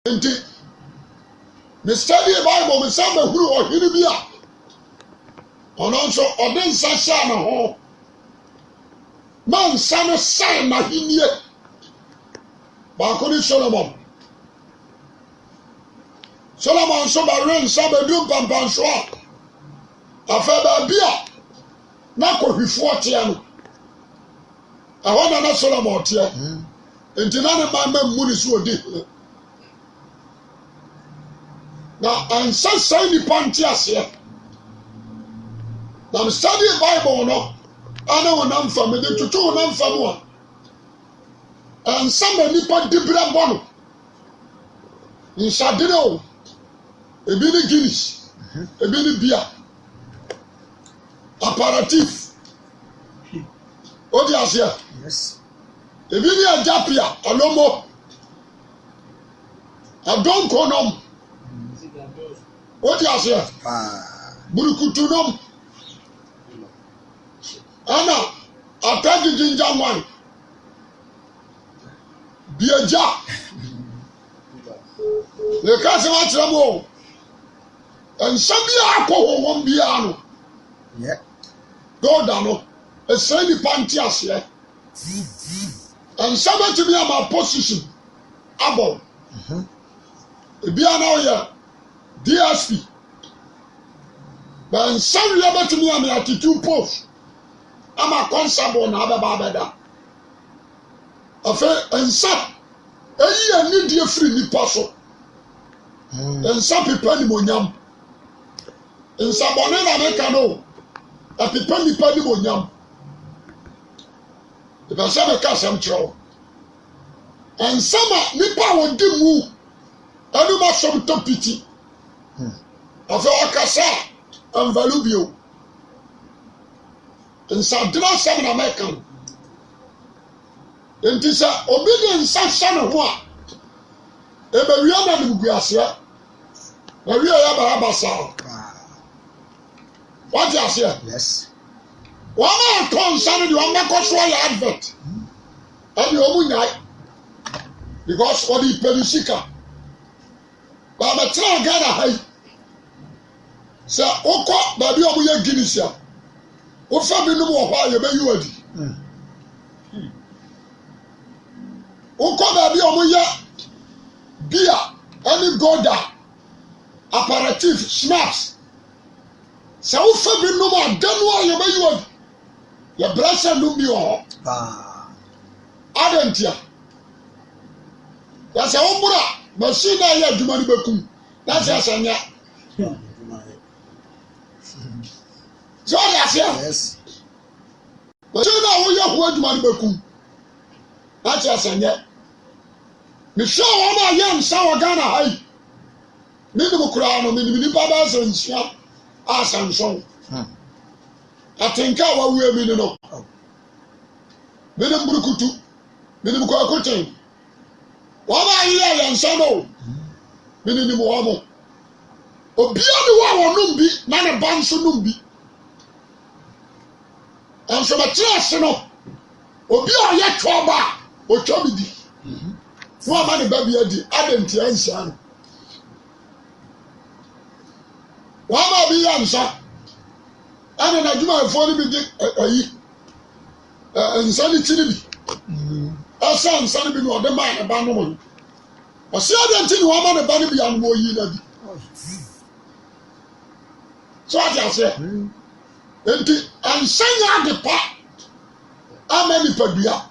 Enti me study Bible me say me huru ohiri bi a ono nso ode nsa hya na ho man nsa no sai na hinie ba ko ni Solomon so ba ren sa ba du pampan so afa ba bia na ko hwifo te no ahona na Solomon te enti na ne ma mu ni so odi na ansa sai ni panti ase na study Bible no ana wona mfa me de tutu wona mfa mo a ansa ma nipa dibra bono nsadire o ebi ni Guinness ebi ni bia aparatif odi ase Yes. ebi ni ajapia alomo adonkonom odi ase burukutunom ana atagi jinja wine bieja le kase wa tramo ensabia akohom bia no Yeah. doda no eseni panti ase ensaba timi ama position abo ebia na oya DSP but ensam ya betimi ama attitude post ama consable na abeda afa ensa eyi ani die free nipa so ensa pepa ni monyam ensa bone na meka no apepa nipa ni monyam eba sa be ka sam kiro ensa ma nipa wodi mu anu ma som topiti afa akasa anvalubio nsa dina sam na meka enti sa obedience nsa ne ho a ebe wiya na nugu ase na wiya ya barabasa what you say? Yes. One man comes and the one man goes for your advert. And you omu nyai. Because for the perisika. But I'm trying to get a high. So, oko, baby omu ye Guinness ya. Ofa bi numu wahwa ye be yuadi. Oko baby omu ye beer, any goda, aperitif, schnapps. Sa wo fa bi no ma danu a ye bayiwa ye brasa no bi ho adentia ya sa wo bura machine ya adwuma ni bekum na sa sanya so ya sia Yes. machine a wo ya ho adwuma ni bekum na sa sanya me sha wo ma ye nsa wa Ghana hai ni ni kura no ni pa ba so nsia asanson atenka wa wu emi ni no bene mburukutu bene ko akoten wa ba yi ya nsa no bene ni mo wa mo obia ni wa wonum bi na ne ban so num bi anso ba ase no obia ya twoba o twobi di no ma ne ba bi adi adenti ansa no wa ma bi ya nsa ana na juma fo ni bi di ayi nsa ni tiri bi asa nsa ni bi no de ma ne ba no mo o se adenti ni wa ma ne ba ni bi ya no yi na bi so aja se enti ansa ya de pa amani padua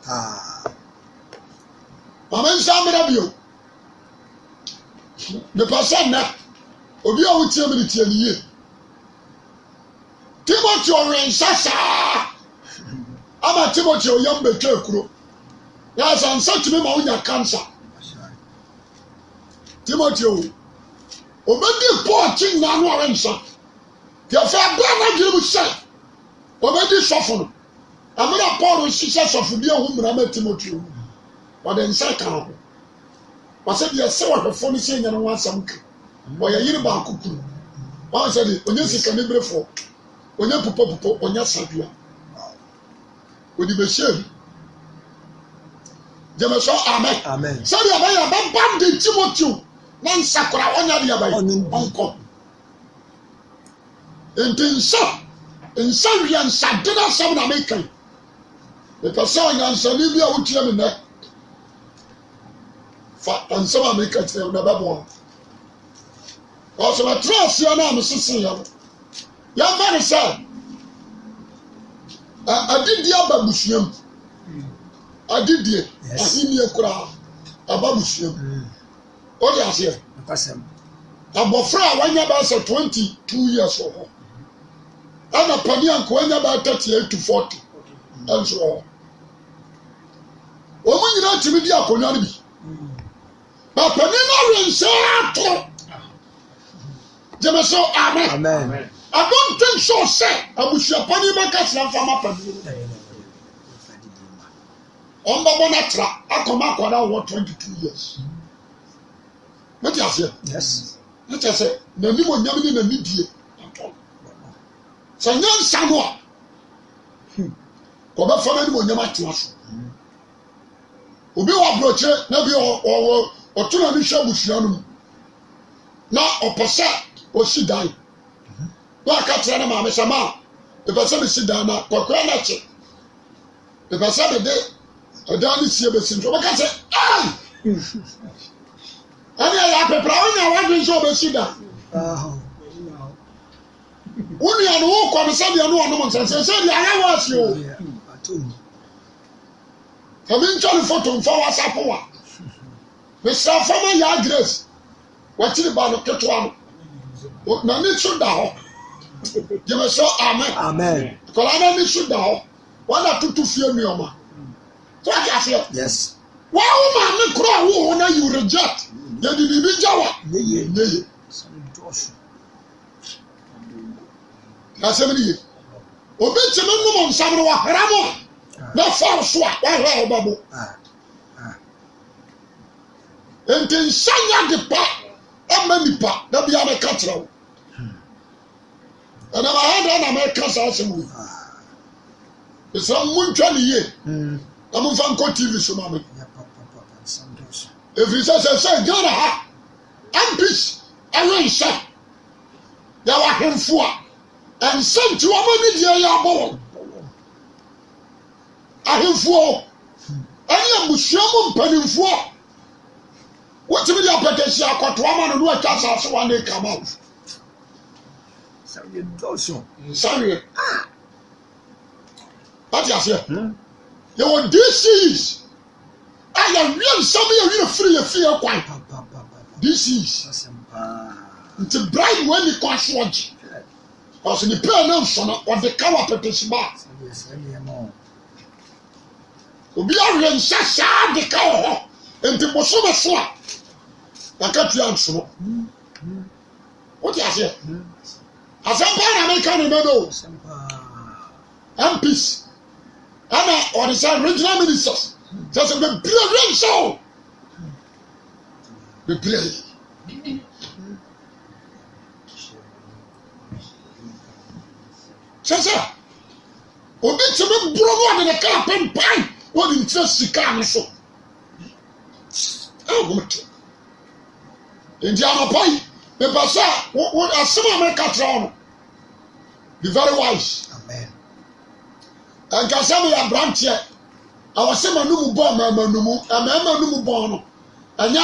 mama nsa mera bio de pasa na obi a wotie me tie ni ye Timothy orensasa ama Timothy oyam betwa kuro ya sansa tumi ma wonya cancer Timothy obedi Paul king na no orensa ya fa bra na giru se obedi sofo no amira Paul sise sofo bi ehum na ma Timothy o de nsa ka ho wase bi ese wo hwefo no se nya no wasam ka oya yiri ba akukuru wa se di onye sika ne brefo onye pupo onye sadua odi be share Jemeso amen. Amen. Sabi abaya ba bam de Timothy na nsakora onya dia bai onko enti nsa wi nsa de na sam na mekan e pesa onya nsa ni bi a wotia me na fa nsa ma mekan tire na babo also na trust ya na me sisi ya ya fa ni sa adidi ababusuam adidi ahini ekura ababusuam o de ase Kwasem. abofra a wanya ba say 22 years old ana pani anko wanya ba 38 to 40 anso o mu nyina timi di akonya bi ba pani na rense ato jemeso amen I don't think so say abusua pani ba ka sra fama pani on ba bona tra akoma akwada wo 22 years what you say Yes. what you say na ni mo nyam ni na ni die so nyan sano a ko ba fama ni mo nyam atena so obi wa broche na bi o tuna ni hwa busua no na opose o si dan na aka tira na maame sama e pese me si dan na kokora na che e pese me de odan ni sie be si nso ba ka se ai ani ya pepra onya wa dun so be si dan woni anu wo ko me se de anu ono mo nse se de aya wa si o kamin chori photo mfa WhatsApp wa me sa fama ya grace watiri ba no ketwa no na ni so da ho jeme so amen ko la na ni so da ho wala tutu fie mi oma so aka se Yes. wa wo ma me kro wo na you reject ye di bi jawa ye na se mi ye obi ti me no mo nsabro wa haramo na fa so a wa hra obabo enti nsanya de pa ama nipa na bia me ka tira wo ana ba ha na me ka sa se mu eso muntwa ni ye amu fa nko TV so ma me every say Ghana ha ambis awen sha ya wa hemfo a ensanti wo ma ni die ya bo ahemfo ani amusuamu mpanimfo what me dia petesi akoto ama no no atwa sa so wa na kama Sorry, Dawson. sorry what you say you want this I am real some you free a fear quite this is it's a bright when you can swatch because the pair now son or the cover petesi ba obi a real sasa de cover enti boso be so a akatua nso what you say asampa na America no no MPs ana or the regional ministers just be brilliant show be brilliant sasa obi teme bro no de ka pempai wo di tire sika no so ah gumti indi amapai me pasa wo asema America tron be very wise Amen. and kasama ya branche awasema numu bo mama numu bo no anya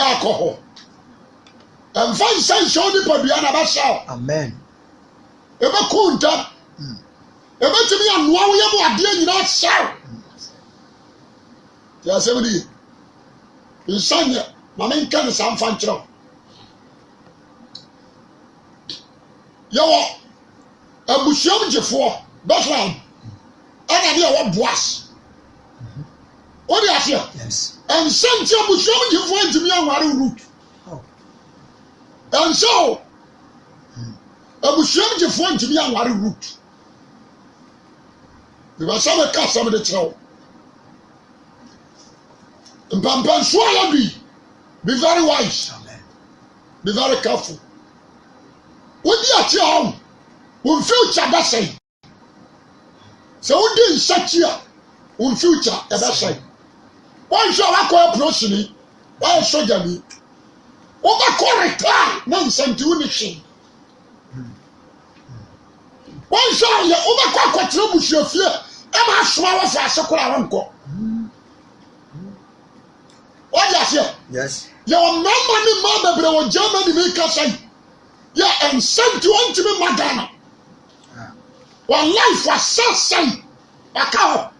akoho and find sense only for the na ba sha Amen. ebe kunta ebe timi anwa wo ye mo ade nyina sha ya semedi insanya mama nka sa mfa nkyerɛ yawo abusuam gyefoɔ Bethlehem ana de ɛwɔ Boas o de aseɛ Yes. ɛnsanti abusuam gyefoɔ ntumi anware root ɛnso abusuam gyefoɔ ntumi anware root bibasa me ka asɛm de kyerɛ wo mpampanso a yɛbi be very wise. Amen. Be very careful. When you are home, when future that's say. So we didn't set here. When future that's say. Once you are going to approach me, why soldier ni over correct na nsɛnti wo ni hwe wɔn sɔ yɛ over kɔ akɔtena busuafie ɛma asoma wɔ fa ase kora wɔn kɔ wɔn yɛ aseɛ Yes. yɛ wɔn mmarima ne mmaa bebree wɔ Germany mi kasa yi yɛ nsɛnti wɔn ntumi ma Ghana wɔn life asɛsɛn aka hɔ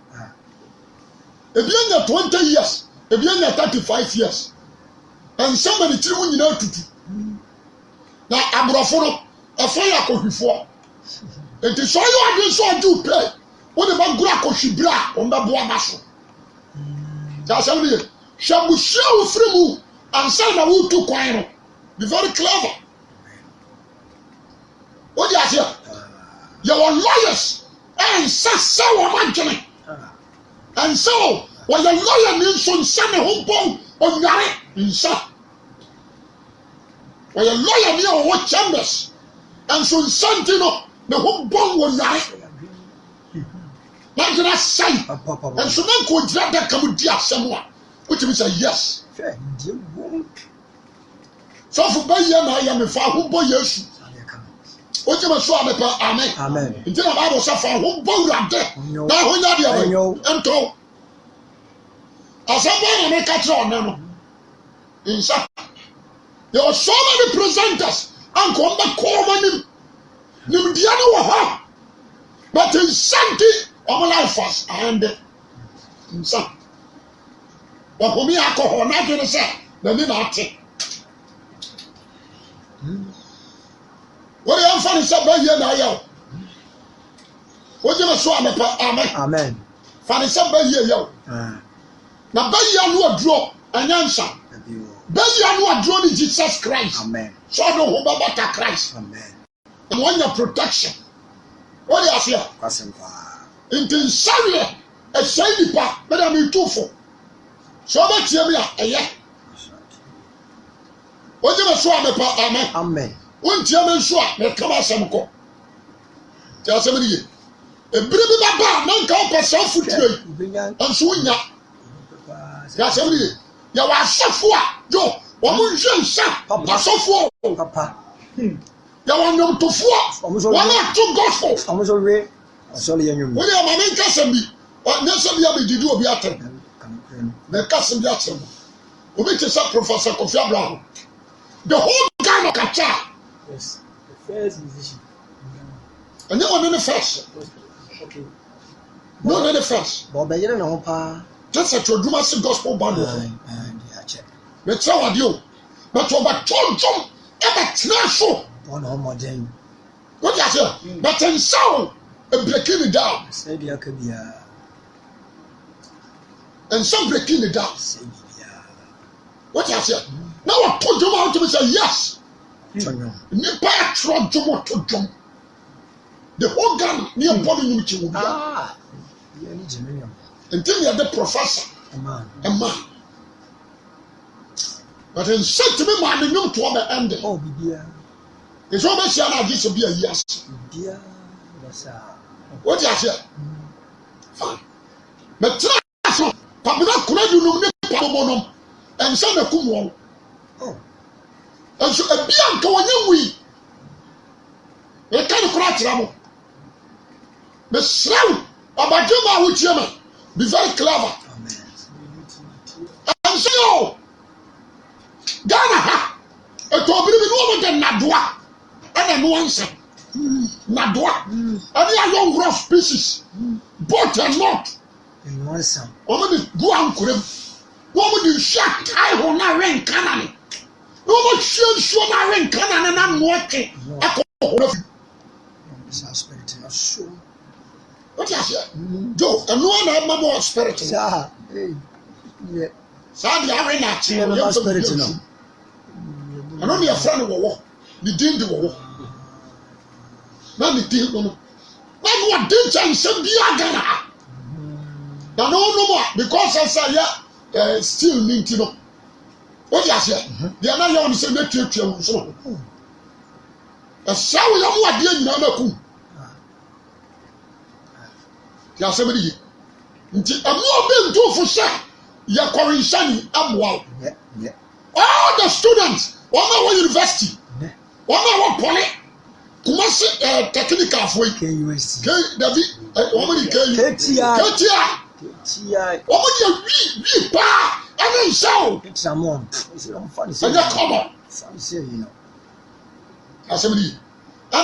ebi anya 20 years ebi anya 35 years nsɛm a ne tiri mu nyinaa tutu na aborɔfo no ɛfɔ yɛ akɔhwifoɔ nti sɛ ɔyɛ ɔde nso ɔgye pɛ wode bɛgoro akɔhwibere a wɔn bɛboa ma so nti asɛm no yɛ hwɛ busua a wofiri mu ansa na wotu kwan no be very clever wode aseɛ yɛwɔ lawyers ɛnsɛ sɛ wɔn adwene ɛnsɛ o wɔyɛ lawyer ne nso nsa ne ho bɔn ɔnware nsa wɔyɛ lawyer ne a wɔwɔ chambers nso nsa nti no ne ho bɔn ɔnware n'adwene asɛe nso na nka ogyina daka mu di asɛm a wotumi sɛ yes sɔfo bɛyɛ na ayɛ mefa ho bɔ Yesu wogyina so a mepɛ amen nti na Bible sɛ fa ho bɔ Awurade na ahonya deɛ ɛntɔ asɛm bɔ na meka kyerɛ ɔne no nsa yɛwɔ so many presenters anka ɔmbɛkɔ ɔm anim nimdeɛ no wɔ hɔ but nsa nti ɔmo life as ahande nsa wɔhomi akɔ hɔ n'adwene sɛ n'ani na ate wɔde yɛmfa ne sɛ bɛyie na ayɛ wo wogyina so a mepɛ amen fa ne sɛ bɛyie yɛ wo na bɛyie ano aduro ɛnyɛ nsa bɛyie ano aduro ne Jesus Christ sɛ ɔde ho bɛbɛta Christ na wɔanya protection wɔde aseɛ nti nsareɛ ɛhyɛe nipa bɛda metufo sɛ ɔbɛtie mi a ɛyɛ wogyina so a mepɛ amen wontie me nso a meka asɛm kɔ nti asɛm no ye ebire bi baba na nka wopɛ sɛ afotuo yi nso wonya nti asɛm no ye yɛwɔ asɔfo a yo wɔn nhwɛ nsa asɔfoɔ yɛwɔ nnwomtofoɔ wɔn ato gospel wode ama me nka asɛm bi nyɛ sɛ bi a medidi obi atɛm meka asɛm bi atɛm obi te sɛ Professor Kofi Abraham the whole Ghana kacha. Yes, the first musician. And you want the first? Okay. No, the first. But you don't know, pa. Just a Chodumas gospel band. Yeah, check. Let's tell what you. But you but John, ever so. One more than. What you say? But in sound, and breaking it down. Said you could be and some breaking it down. What you say? Now I told you how to say yes. Nipa atro dwomo to dwom the whole Ghana near body you chi wo bia you need genuine until you the professor a man but in set me man the nyum to o be end oh bibia is o be sia na agi so bia yes bibia basa what you say fine but try so pabina kura du num ne pabo nom ensa na kum wo oh and so a bianca when you we can't crack them. The slow about Juma with you, be very clever. And so, Ghana, a toby woman than Nadua, and a nuance. Nadua, and they are young rough species, but and not. And one son. Woman, go on, could him. Woman, you shut, I will not rain cannon. No more sure na ren kana na moke akọ spirit na so what you say jo anu na mama spirit sa yeah sa dia ren na chi no spirit no anu na friend wo ni din de wo na ni din no na no din chance bi agara na no more because I say yeah still need no what you say? The other young say make you so. A shower young what dear you know. Ya somebody. Nti amu obi nto fo sha ya Korinshani amwa. Yeah. All the students, one university, one poly, Kumasi technical for KUST. David, woman KTI. Woman you pa, and then so. It's a mom. It's funny. And you come on. You know. Assembly. I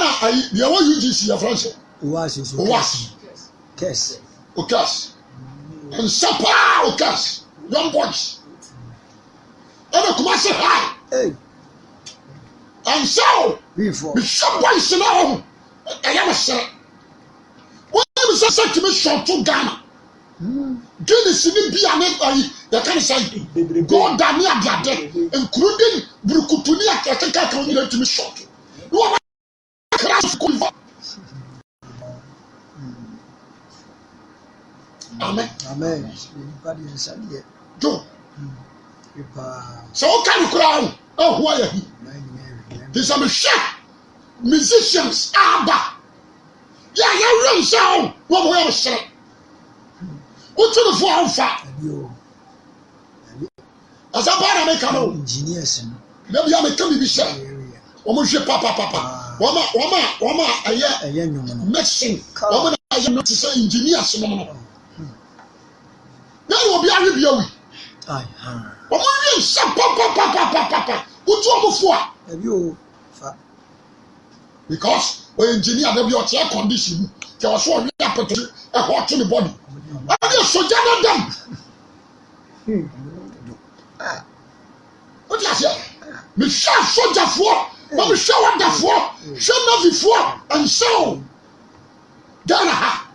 the one UGC your friends. Was. Yes. Okas. And Sapa Okas. Young boys. And a Kumasi high. Hey. And so, Before. Bishop boys now. I am a son. What is that said to me short to Ghana? Guinness in the Bianet, the kind of say, God damn me at including Brukutunia, Kataka, to me short. You are a class. Amen. Everybody is here. Do. So, what kind of crowd? Oh, who are you? There's a machine. Musicians, Abba. Yeah, run sound. What will I say? What's the four fat? As a bar, I make Engineers. Maybe I may come to be said. Almost papa. Wama, a young mixing. Woman, I am not to say engineers. Now will be a review. Papa. What's all before? Have you? Because we engineer the air condition, there was one happened to a hot to the body. I just so them. What do you say? Michelle soldier for, but Michelle what the for, show not before, and so Ghana ha.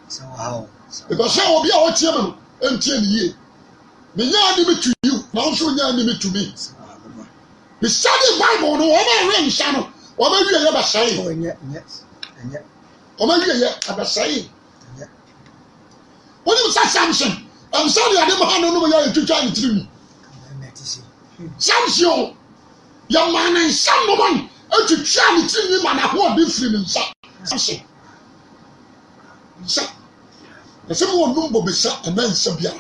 So how? Because I will be our chairman until the year. Me nyɛ to you, now so nyɛ to me. The study Bible no one rain channel. What are you ever saying? Oh, yeah. What are you ever saying? What is that Samson? I'm sorry, I never had no way to try to me. Samson, your man and some woman, to try to me, man, I won't be free in Samson. Someone number be shot and then Sabia.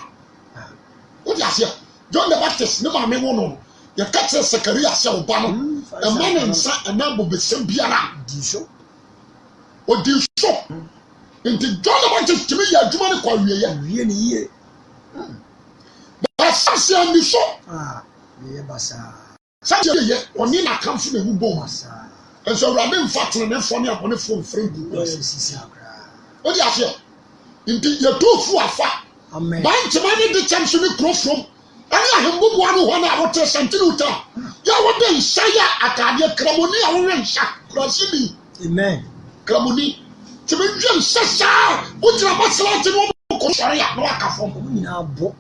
What is here? John the Baptist, no man, no. You catch a Sakaria cell banner, a man and son, and number be Sambiana. What do you show? Into John the Baptist to me, you are doing a really. But Sassia and the shop. Sassia, or Nina comes from the bones. And so Rabin Fatron and Fonny upon the phone frame. What do you say? Indeed, you're too far. Amen. Bind to money the chance to be close from. I am one I want to send to you. You want to say at a Cramoni, I will shot. Crossing. Amen. Cramoni. To be just Sassa, which I must like to know. Sorry, I know a book.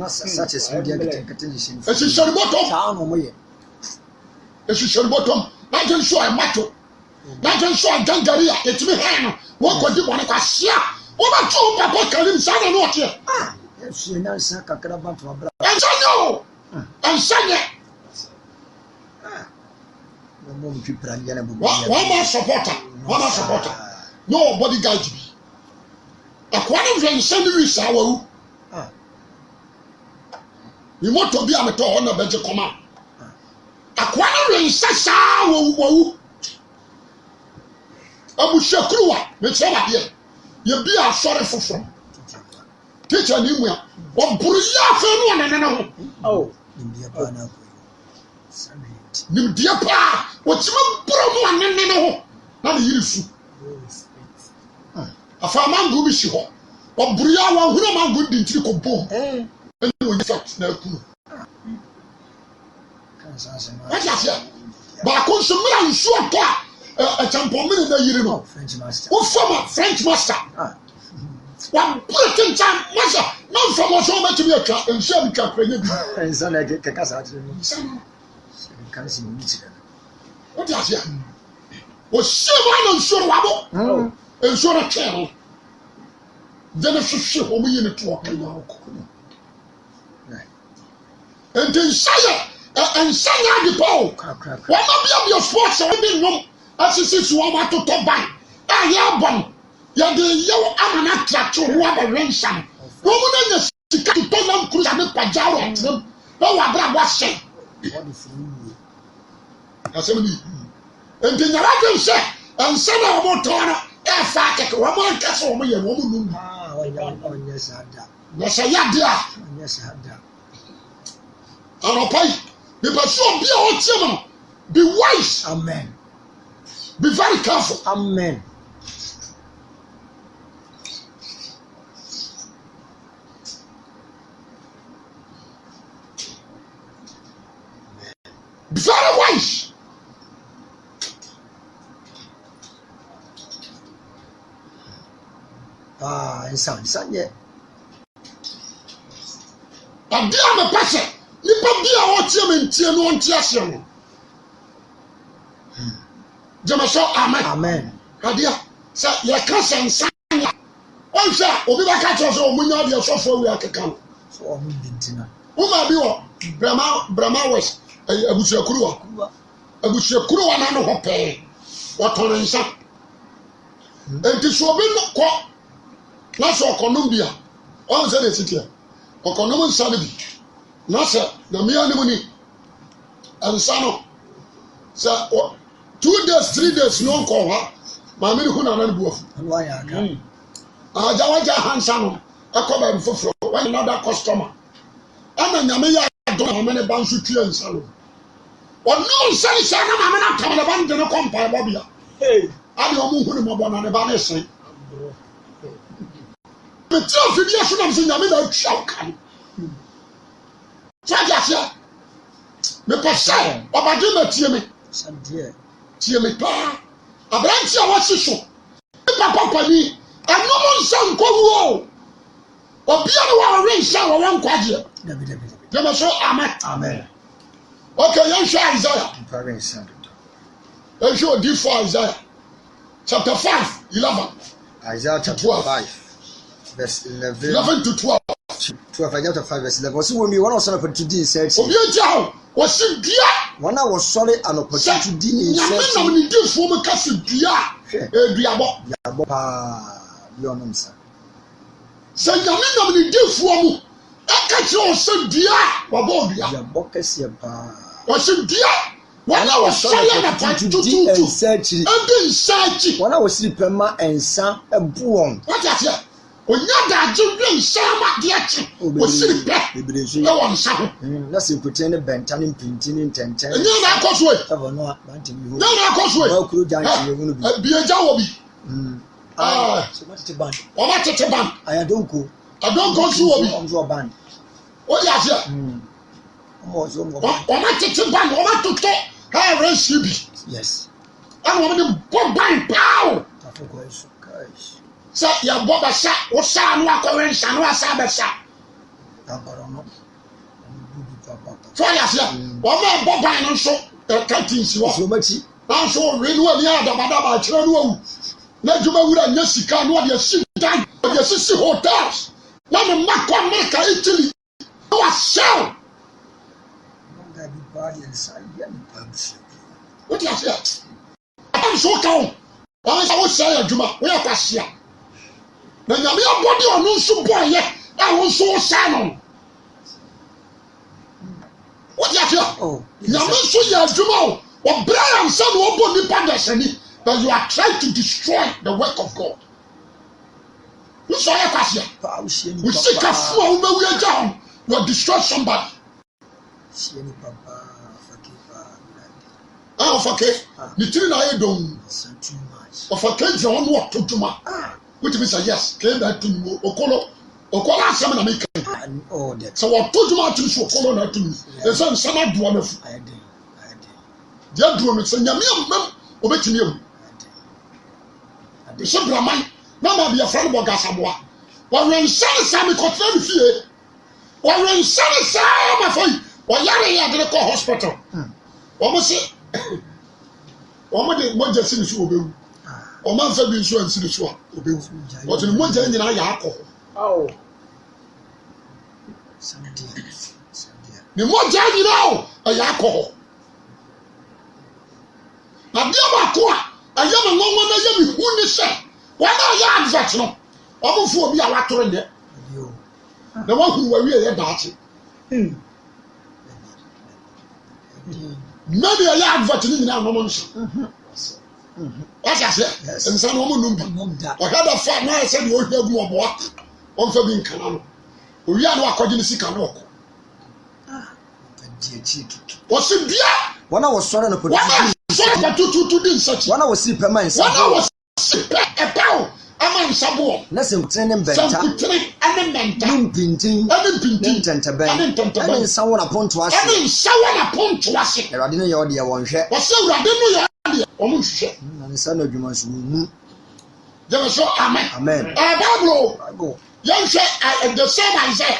Such as India getting. As you shall bottom. As you shall bottom. Not just show a matter. Not just show a gangaria. It's me hand. What could you want to share? What about you, Papa? Can you say not here? Yes, you know, Sakakrabat. And so no. And say it. One more supporter. No bodyguard. A quarter of St. Louis, our. You want to be a metal on the bench of command. A quarter in Sassa. I will show Krua, the same idea. You be a sorry for from. Teacher, you will. What Bruya for one? Oh, India Pana. Nim dear pa, what's my promo and no? Not useful. A farmer go be sure. What Bruya one who am good in trick of bomb. And you fact no clue. What's that? But I consume short a tampon in the year. French master. What former French master? One Britain time master. Not from us over to be a cat and shall be cat. And son, I get Casa. What does it? Was seven and so wabble and so a channel. Then a ship will be in a talk. And then say and say the pole. What not be your sports or be no as it is one to top by. I have one. You're the yellow amateur to who have a ransom. No mo na nya sika to tonam krusa ne pajaro atrem. No wa bra bo hye. What if you? Asem ni. Enti nyara dem se ansa na omo to no e fa keke wo mo anka so omo ye wo mo num. On yes, ada. Na se ya dia. On yes, ada. Anopai. Be person be o tie mo. Be wise. Amen. Be very careful. Amen. Be very wise. Insan ye. Adia me pese. Nipa bia o tie me ntie no ntie ase no. Jamaso amen. Amen. Adia say ye ka sensan ya. Onse obi ba ka cho so omunya de sofo wi akeka no. So omu bintina. Uma bi wo Brahma West abusuakuru wa. Abusuakuru wa na no ho pe. Wotono nsa. Enti so obi no ko na so konom bia. On say the city. Okonom nsa ne bi. Na se na me anim ni. Ansa no. Say 2 days 3 days no ko ha. Ma me hu na na bu afu. Why aka? Ajawaja hansa no. Akoba bi foforo. One another customer. Ana nyame ya do na me ne ban so tue nsa no. Ono nsa ni sa na ma na tam na ban de no kompa ba bia. Hey. Ani omu hu ni mo bona ne ba ne sen. Petit ofibia so na me nyame na twa kan. Sadia sia. Me pese obade na tie me. Sadie. Tie me pa. Abranti a wasi so. Papa ni anomo nsa nkowu o. Obia ne wa ore nsa wo wankwaje. David. Dem so amen. Amen. Okay, you share Isaiah. Parents. You show D4 Isaiah. Chapter 5, 11. Isaiah chapter 5, verse 11. 11 to 12. 12, Isaiah chapter 5, verse 11. Was when we one of some opportunity said, Obia was dia. When I was sorry an opportunity in said, "Yamina ni di fo me ka se dia." Duabo. Yabo pa bi onum sa. Se yamina ni di fo mu. Aka che o se dia, wa bo dia. Yabo kese pa. O se dia. When I was sorry an opportunity in search. When I was sleeping ma ensa ebuon. What is it? Onya da je wi nsa ma de achi. O siri pe. E won nsa ho. Na se kote ne benta ne pinti ne tenten. Enye na akoso e. Ebo no banti mi ho. Na akoso e. Ba kuro janti ye hunu bi. Bi eja wo bi. So what is ban? O ma tete ban. Adonko so wo bi. Onzo ban. O ya se. Omo zo mo. O ma tete ban, o ma toto. Ha ran si bi. Yes. Ana wo de bo ban pao. Afoko eso guys. Sa ya bo ba sa, o sa no akọwe nsa no asa ba sa. Abaro no. So ya se. O ma bo ban no so ka tinsi wo. So machi. Na so we no ani adabadaba kire no awu. Na djuma wura nya sika no de si dan, de si hotels. Na me makwa America Italy. No a sell. That be bad inside ya ni pabs. What you say? I'm so cold. I was say adwuma, we akwahia. Na nyame abodi onu nso boy ye, I won so say What you say? Oh, nyame so ye adwuma o Brian say no obo nipa desani, but you are trying to destroy the work of God. You say akwahia. We see kafu a wo be wi agya you are destroy somebody. Forget. The thing I don't. Forget your own work to Juma. Which means yes, claim that to you. Okola Sam and America. Oh, that. So what to Juma to Okola not to you. The son Sama Duanef. I did. Dear Drummond, send your mem, obey you. The Subraman, Mamma be a friend of Gasaboa. Or when San Sammy confirmed fear. Or when San Sam, or Yari at the hospital. Almost. Omo de mo je sini so obewu o man fa bi nso ansini so a obewu but ni mo je nyina ya akọ oh sandia ni mo je nyina o ya akọ na bia ba ko a aya me ngongo na ya mi hu ni se wa na ya advert no omo fu obi a watoro ne na wahu wa wie ye daakye maybe ya advert ni nyina no nso Asa se nsa no mo numbi o hada fa na se de o hwa gu oboa on fa bi nkana no o wi anu akɔgye ne sika no ɔkɔ o se bia wana wo sɔre no podi tutu din sachi wana wo si pɛma nsa wana wo si pɛpɛw ama nsa bo na se mtene ne mbɛnta sankutene ane menta mpintin ntɛntɛbɛn ane nsa wo na ponto ase ane nsa wo na ponto ase awurade no yɛ ɔde yɛ wɔnhwɛ wo se awurade no yɛ ɔde ɔmo hwehwɛ na nsa no adwuma so mu Jẹ́ sọ amen. Amen. Bible. Yẹn hwẹ the same Isaiah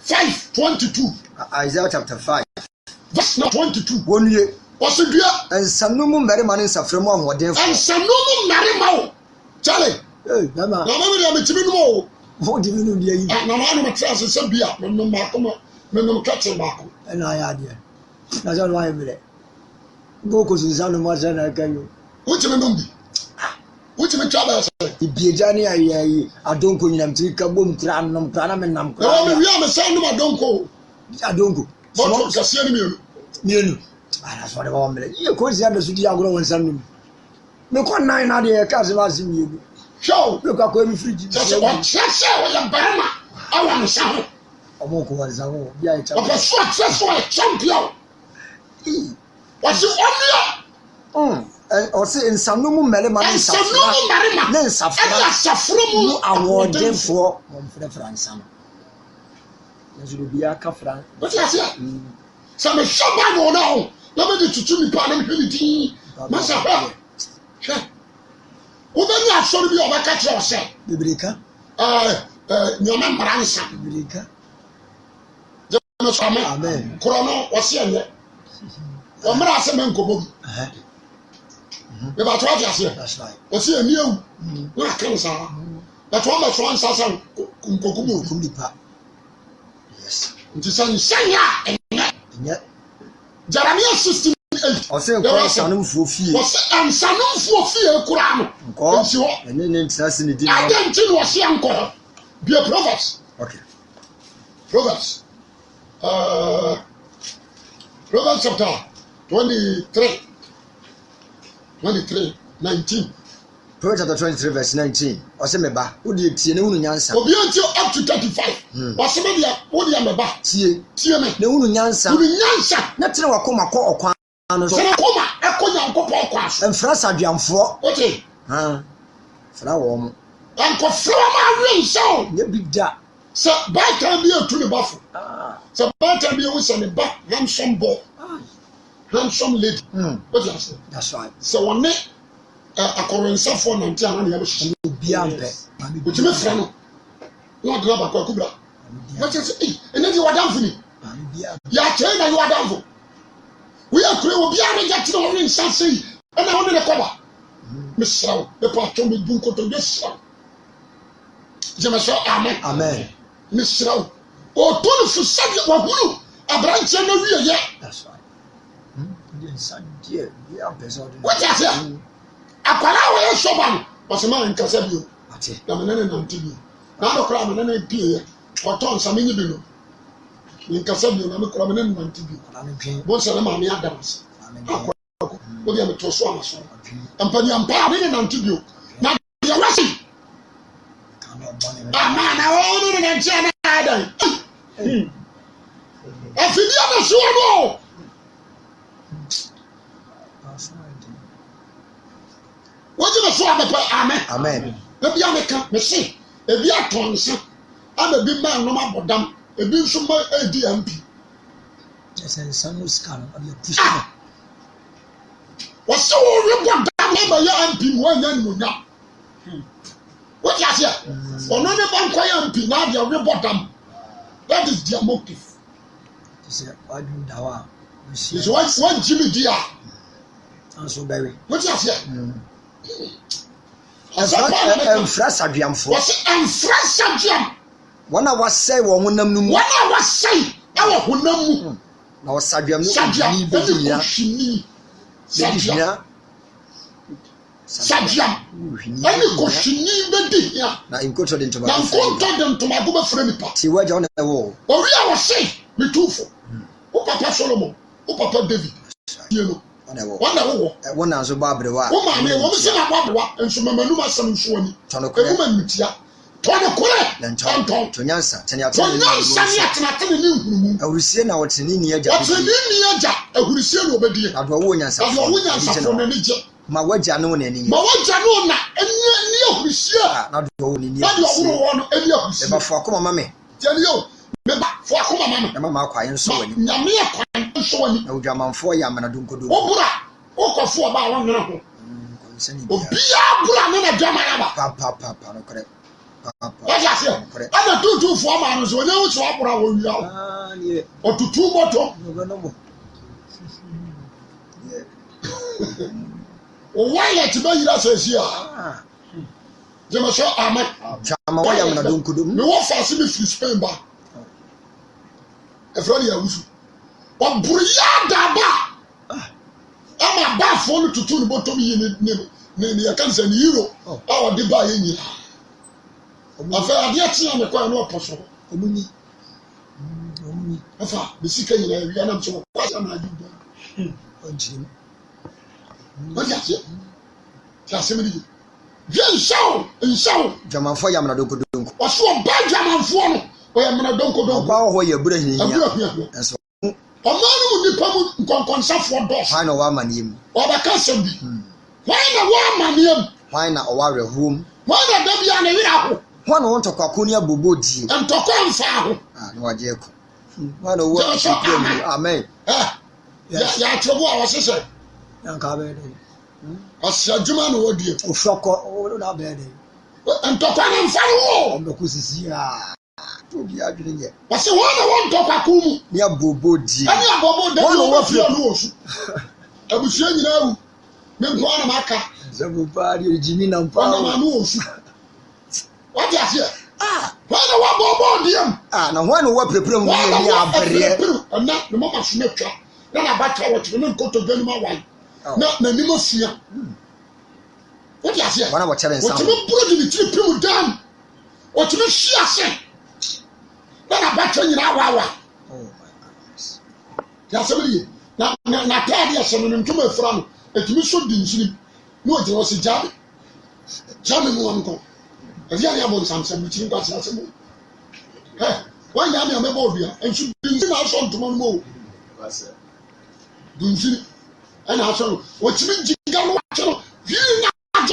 5:22. Isaiah chapter 5. Verse 22. Wọ́n yé. Ọ̀sẹ̀ dua. Nsanumu mmarima ne nsafremu ahoɔdenfo. Nsanumu mmarima o. Charlie. Ee dama. Na mama mi de amitimi numu o. Wọ́n di mi nu di eyi. Na maa numu tẹ ase sẹ bia mẹ numu baako mẹ numu kẹtẹ baako. Ɛna ayé adeɛ. Na sɛ ɔno ayɛ mmerɛ. Bó kò sùn sanu mu asɛ na ɛka yi o. Wọ́n ti mi num bi. Wọ́n ti mi twa bẹ́ẹ̀ sẹ́. Ibieja ni ayé adonko nyinam ti ka bom kura nom kura na me nam kura. Na wọ́n mi wíyá mi sẹ́ ẹnu ma adonko. Adonko. Bọ́tù kẹsíẹ́ ni mienu. Mienu. Ara sọ de ba mmerɛ. Iye ko si adasu di agorɔ wɔn nsam num. Me kɔ nan na de ka se ma si mienu. Show. Me kɔ akɔ mi fridge. Sɛ ɔkyerɛkyerɛ wɔyɛ barima awɔ nsa ho. Ɔmo ko wɔn nsa ho. Bi ayɛ kyɛn. Ɔpɛ so ɔkyerɛ so ɔyɛ champion. Wɔsi ɔnua. Ɔsi nsanumu mmarima ne nsafra ne nsafra mu ahoɔdenfoɔ wɔn mfrɛfrɛ nsa no. Nanso obi aka fra. Wɔsi ase a. Sɛ me hyɛ Bible na ho na me de tutu nipa na me hwɛ ne din. Masa hwɛ. Hwɛ. Wobɛni asɔre bi a ɔbɛka kyerɛ ɔsɛ. Bebreka. Nyame mmara nsa. Bebreka. Jẹ́mi sọ amen. Kúrọ̀ náà wọ́n sí ẹ̀yẹ. Ọmọdé ase mẹ́ nkɔmɔ bi. Bẹ́ẹ̀ bá tó wá di ase. Wọ́n sí ẹ̀mí ewu. Wọ́n àkẹ́ nsa. Bẹ́ẹ̀ wọ́n bẹ̀ tó nsa sẹ́ nkókó mu òkú nípa. Nti sẹ́ nsẹ́yìn a ẹ̀yẹ. Jeremiah 16:8. Ọ̀sẹ̀ nkọ́ nsanumfuo fie. Ọ̀sẹ̀ nsanumfuo fie kura ano. Nkọ́ nti hɔ. ẹni ní ntina sí ni di. Adé ntí ni wọ́n sí ẹ̀ nkọ́ hɔ. Bíi Proverbs. Okay. Proverbs. Proverbs chapter 23:19. Proverbs chapter 23 verse 19. Ɔsɛ mɛba, o de tie ne wunu nyansa. Obi eti up to 35. Wɔsɛ mɛ deɛ o deɛ mɛba. Tie. Tie mɛ. Ne wunu nyansa. Wunu nyansa. Na tena wakoma kɔ ɔkwan no so. Sɛ kɔma ɛkɔ nyankopɔn kɔ aso. Mfra saduamfoɔ. O te. Fra wɔn mo. Nkɔfra ma awie nsaw. Nye bi da. Sɛ baatan bi etu ne bafo. Sɛ baatan bi ewu sɛ ne ba handsome boy. Handsome lady. O te ase. That's right. Sɛ wɔn ne akɔrɔnsafoɔ nante a nani yɛ bɛ hyehyɛ. Obi ampɛ. O ti mi fira no. N'o dira baako akubira. Wɔkyɛ sɛ ɛnɛ di wadanfo ni. Yàtɛ na yɛ wadanfo. Wíyà kure obi a ne gya tena wɔn nsa se yi ɛna wɔn ne ne kɔba. Mesra wo epa atɔ mi du nkoto bɛ sra wo. Jẹ́mi sọ amen. Amen. Mesra wo. Otu ni fo sadi wahuru aberanteɛ na wiye yɛ. That's right. Wọ́n ti ase akwara a wɔyɛ sɔba no wɔsɛ maa nkasa bi o. Na mɛ nane nante bi o. Na ano kora mɛ nane pie yɛ. Ɔtɔ nsami nyi bi no. Nkasa bi o na mɛ kora mɛ nane nante bi o. Bɔn sɛ ne maame adam ase. Akɔ o de yɛ mɛ tɔ so ama so. Mpanyinpa ne ne nante bi o. Na deɛ wɔsi. Ama na wɔn ne nante yɛ na adan. Afidie na so no. Wọ́n jí mi sọ abẹ́pẹ́ amen. Amen. Ebi ameka mi si ebi atọ̀ nsa ama ebi mma nnọọ abọdam ebi nso mma edi MP. Ẹsẹ̀ nsa no sika no ọdẹ push. Wọ́n sọ wọ́n rí bọ̀dam ama yẹ MP wọ́n yẹ nìyọ̀nyam. Wọ́n ti ase ọ̀nà ní bá nkọ́ yẹ MP náà di rí bọ̀dam. That is their motive. Ṣé wàá dùn dà wá? Ṣé wọ́n jí mi di a? Anso bẹ̀rẹ̀. Wọ́n ti ase. Mfra saduamfoɔ. Wɔsi mfra saduam. Wɔn a wasɛe wɔn honam no mu. Wɔn a wasɛe ɛwɔ honam mu. Na wɔsaduam no saduam ni bɛdi nya. saduam. Sabiam. Any koshini bedi here. Na inkoto de ntoma. Na inkoto de ntoma go be frɛ nipa. Ti waja on the wall. Ori a wo say me tufo. O papa Solomon, o papa David. You know. Wanda wo. Wona so ba abrewa. Wo ma me wo se na ba abrewa enso mamanum asam nso ani. Ewu ma nutia. Tono kore. Tonton. Tonyansa, tenya tenya. Tonyansa ni atenatene ni nhurumu. Awurusie na woteni ni agya. Woteni ni agya, awurusie na obedie. Ado wo nyansa. Ado wo nyansa fo na ni je. Ma wagya no na ni. Ma wagya no na ni awurusie. Na do wo ni ni. Na do wo no ani awurusie. E ba fo akoma mame. Tell you. Me ba fo akoma mame. E mama akwa yenso wani. Nyame akwa yenso wani. Na odwamanfo ya amana donkodo. Obura. Okofo ba won nwere ho. Obia bura ne na dwama ba. Pa no kore. What you say? I'm a 2 4 man, so when you swap around you, or to 2 motor. Why let you buy that says here? You must show Amen. Why am I don't could do? No one fast me free Spain back. A friend here, but Brianda, I'm a bad phone to 2 bottom in can't send euro. Our debay in you. Afa ade tia me kwa na oposo omuni afa bisika yina wi na mso kwa na ajuba onjim ya se medi je nshaw jamanfo ya mna donko oso ba jamanfo no o ya mna donko ba ho ye bura hin ya enso omanu nipa mu nkonkonsafo dos why na wa manim obaka sembi why na wa manim why na o wa rehum why na dabia na wira ho wọ́n wọ́n tọkọ kó ní abòbò dì. Ntọ́kọ nfa ho. Ní wàá jẹ́ ẹ̀kọ́. Wọ́n wọ́n ṣùkúrò mi amen. Yà á tẹ́wọ́ àwọn ṣiṣẹ́. Yànká bẹ́ẹ̀ dẹ̀. Ọ̀sẹ̀ adwuma ni wọ́n di. Òfurọ̀kọ owó náà bẹ́ẹ̀ dẹ̀. Ntọ́kọ ní nfa wo. Ọmọ kò sisi yà. Tóbi adwene yẹ. Ọ̀sẹ̀ wọ́n na wọ́n ntọ́kọ kú mu. Ní abòbò dì. Ẹni abòbò dẹ̀ ní wọ́n fi ọ̀nù wọ̀ su. Abusua nyinaa wu. Mi nkọ́ ọ̀nà máa ka. Sẹ́mu parí ojì mi nà mpa. Ọ̀nà máa nù wọ̀ su. What you say? When the one more dear. Now one what prepare me and not the mama snatcher. Then I back what you go to Benuma wine. Not the name of fear. What you say? One of our challenge. What you put in the 3 people down? What you see? Then I back in our. Oh my goodness. That's somebody. Now, tell you something to my friend. It was so dingy. No, it was a job. Jammy one go. If you have some between us, why am I a member? And should be in our son tomorrow more. Do you see? And I saw what you mean, you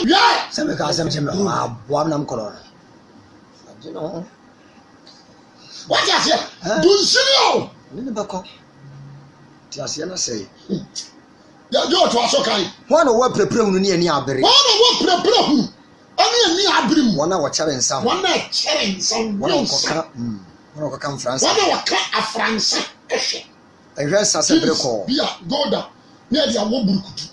yeah. Some because I'm one of color. You know what I said? Do you see? Never come. Tiasiana say, yeah, you're to us, okay. One of what prepare near Niaberi. One of what prepare. Ani ni abrim wana wa challenge sam wana challenge sam wana ko kan France wana wa ka afransa ehwe ehwe sase breko bia goda ne dia wo burukutu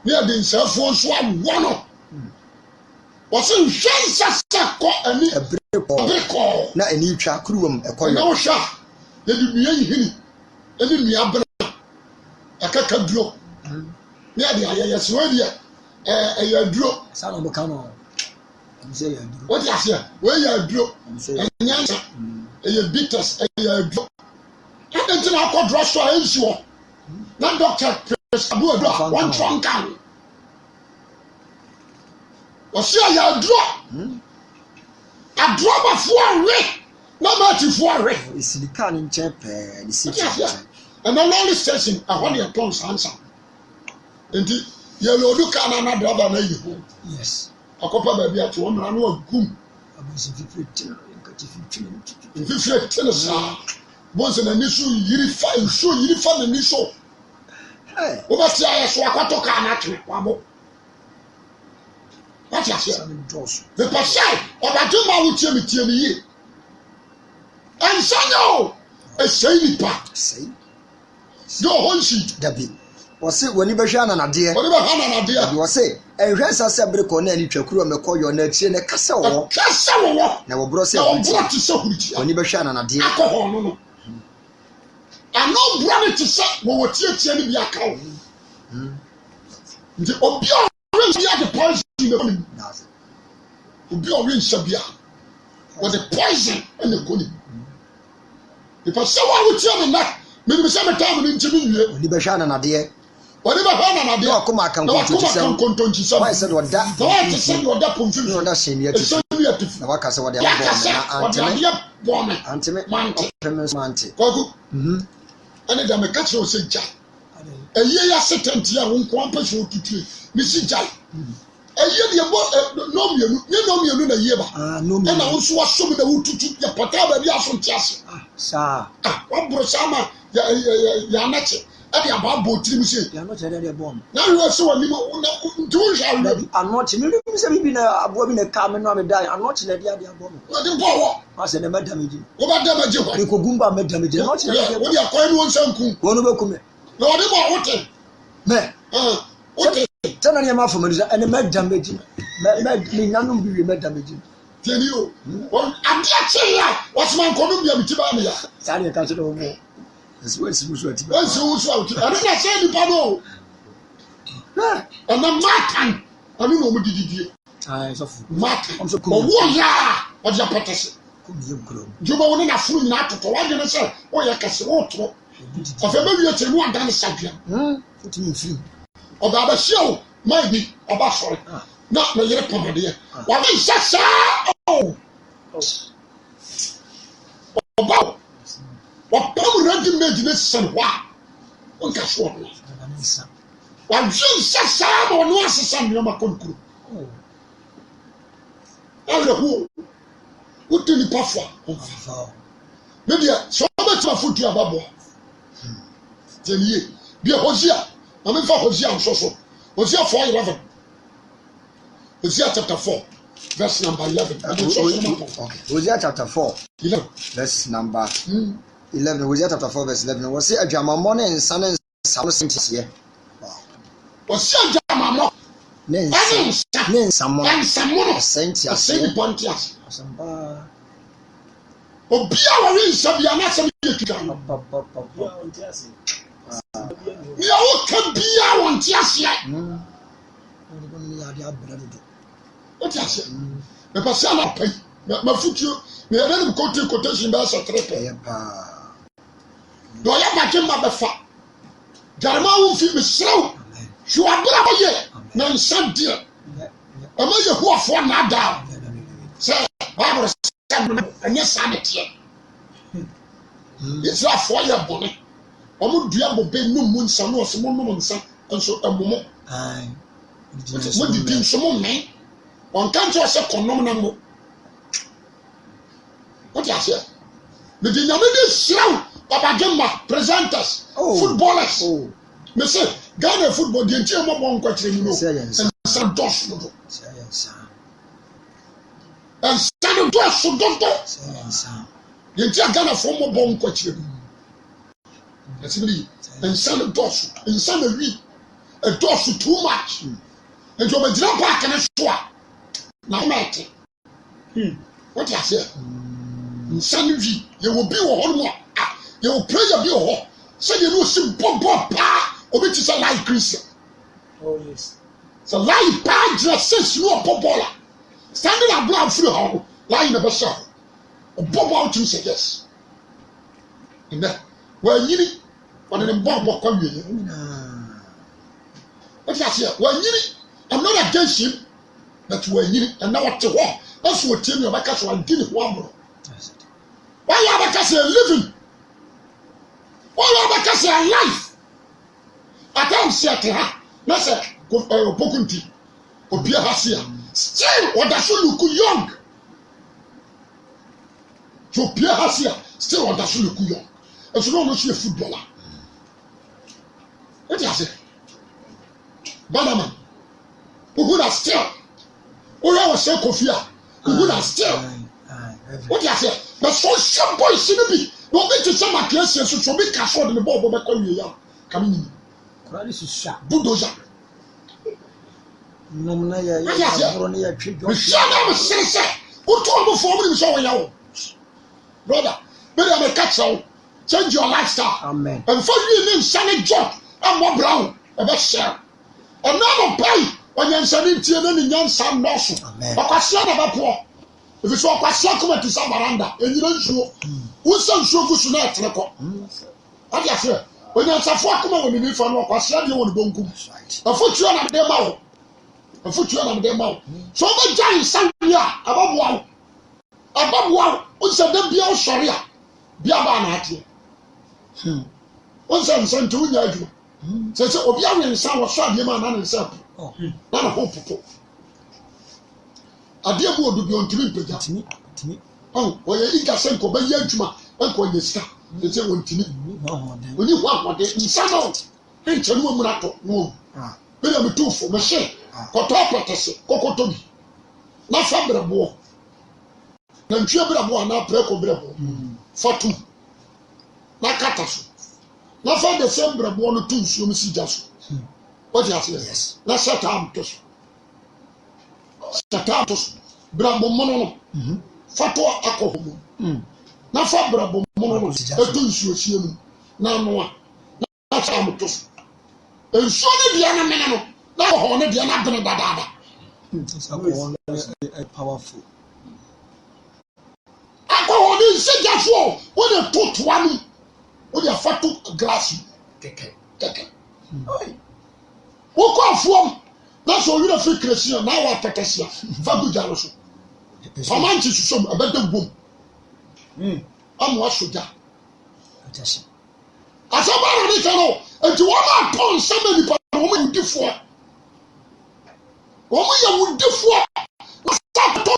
ne dia nsafo nso awono wo se hwe sase ko ani breko na ani twa kuruwam ekoyo na wo hwa ye di nua yihini e di nua abra akaka duro ne dia ye so dia ya duro sana mo kama mse ya duro what you say we ya duro enyansa ya bitters ya duro and then I call dress so ensure na doctor prescribe do one trunk can o se ya duro a duro ba fo we na ma ti fo we isilika ni nchepe ni sika and then only station a one your plans answer enti yellow do can na driver na yiho yes akopa ba bia to wona na agum abusi fifiti fifiti na sa bonse na nisu yiri fa na niso o ba tia ya so akwato ka na twe wabo what you say the pasai o ba do ma wo tie mi yi ansanyo e sei ni pa sei do honshi dabi wose woni behwa na nade woni behwa na nade wose ehwe sase breko na ani twakuru mekoyo na tie ne kase wo na wo bro se woni behwa na nade akọ no no ano bro ne tie se wo tie ni bi aka wo ndi obi Once you have the poison in the body, will be a win Sabia. Was the poison and the good. If someone would tell me that, maybe some time in Jimmy, Libashana Nadia. Whatever happened, I did not come. I can go to some. I said, what that? I said, what that from you, that's same yet. The Wakasa, what they are born, Manti. And then the catcher was a jack. A year certain tea, I won't compass you to tree. Missy Jack. A year, no, you know me a year. No, and I also was some of the wood to your pataba, the Asun Chassis. Sir, what Brosama, Yanachi. Abi ababo tiri se ya no chere de bom na yo se woni mo do sha lo anochi mi se bi na abo bi na ka me no me dai anochi na dia dia bom o de bo wo ase na madamaji wo ba damaji ko ko gumba madamaji anochi na wo dia ko ni won sanku wo no be kume na wo de bo wote me wote tana ni ma fo me ene madamaji me nyanum bi madamaji teni o won ade a che ya wo se man ko no bia mi ti ba me ya sa ni ka se do mo What's out? I don't say the pano. And the Martin, I don't know what did you do. Martin, I'm so cool. What's your purpose? You were in a fool not to what you say. Oh, you can say, what? Of a maybe it's a one done something. Put me free. Of the other show, maybe, about sorry. Not my little comedy. What is that? Oh, about. What power ready made this son? Why? One can show me. While you say, or no assassin, you're my concrete. I know who did the puffer. Maybe so much of food to a bubble. Then ye be a Hosea. I'm in for Hosea and so. Hosea 4:11. Hosea chapter 4, verse number 11. Hosea chapter 4, 11. Verse number 11. Hosea chapter 4, verse 11. Was it a Jamamon and Son and Samson here? Was it a Jamamon? Then someone sent you. Send Pontius. Obia is Sabiana Sabian. You can be our Tias yet. What is it? The Pasana pay. My future, we are not going to quotation by a trip. Do I have my Befa? Jarma will feel me slow. You are bravo yet. No, son dear. A major who are for not down. Say, I was and yes, sanity. It's not for your bonnet. I would be able to pay no moon, son, or some woman, son, and so a moment. What did you some man? On can't you accept phenomenal? What I say? The dynamic slow. Papa Gemma, presenters, footballers. Me say, Ghana football, the entire mobile country, you know, and some doors, and stand doors, so don't do. The entire Ghana from mobile country. And some doors, and some a doors too much. And you're a jump back and a swap. Now, mate. What I say? In some of you will be a whole more. You will pray your bill. So you know some bomb pa or which is a light Christian. Oh yes. It's a light pa just says you are popular. Standing up blood through how lying a bishop. A bomb out to say yes. And that well you but in bomb what come you. What I say? Well you I'm not against him, but we're you and now what to walk. That's what tell me about so I didn't want. Why you have a living? All of us are life. I don't see it. That's a Pokunti. Obia Hasia. Still, what does you look young? So Pierre Hasia, still what does you look young? And so don't see a footballer. What does it? Banaman. Who would have still? Or I was saying Kofia. Who would have still? What does it? But so some boys shouldn't be. No be to some accuracy so be castle in the ball but call you coming in. This is sharp. Bulldozer. No na ya we shall never say who told me for me so you brother maybe I'm a catcher change your lifestyle. Amen. And for you name Sunny Job and more brown about share and now pay onyansani tie na ni nyansa nnoso okwasia na bapo if so okwasia come to some baranda enyina nsuo wusa nsuo gusu na etere ko ade afa onyansafo akoma woni ni fa no okwasia de woni bonkum afotuo na de mawo so ba jan sanwia ababoa unsa da bia osori a bia ba na ate unsa nsantu nya adwuma se obi awensa wo so ade ma na nsa na na hopopo ade bu odu bi ontimi mpega oye iga senko ba ya adwuma enko nyesa se wontimi oni ho ahode nsa no enchenu mu na to no be na metufo me hye koto protese kokoto bi na fa brebo na ntwe brebo na preko brebo fatu na kata so na fa de sem brebo no tu nsuo mi si jaso what you say yes na shata am to brabo mono no fatu akohomo na fa brabo mono no etu nsuo sie mu na no a na cha am to nsuo ni bia na mena no na ho ne bia na bene dadada powerful akoho ni se jaso wo de totoa no wo de fatu glass keke wo ko afuom na so wira fi creation na wa petesia fa gujalo so famanchi susom abeda bom amwa soja atasi asaba na ni kano enti wo ma ton sama ni pa wo mu difo wo mu ya wudifo sa to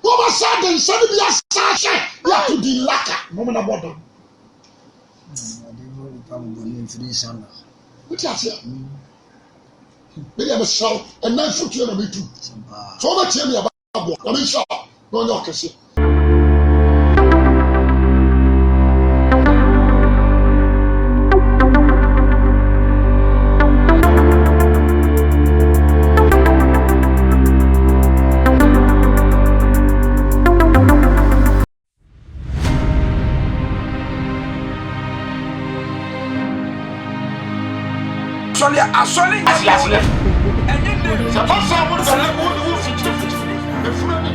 wo ma sa den sa ni ya sa sha ya to di laka mo na bodo what you say me am shout and na futu na me tu so ma tie me ababo na me shout no no kese Asole enye ne se pasa mo de le mo wo fiti efuna ni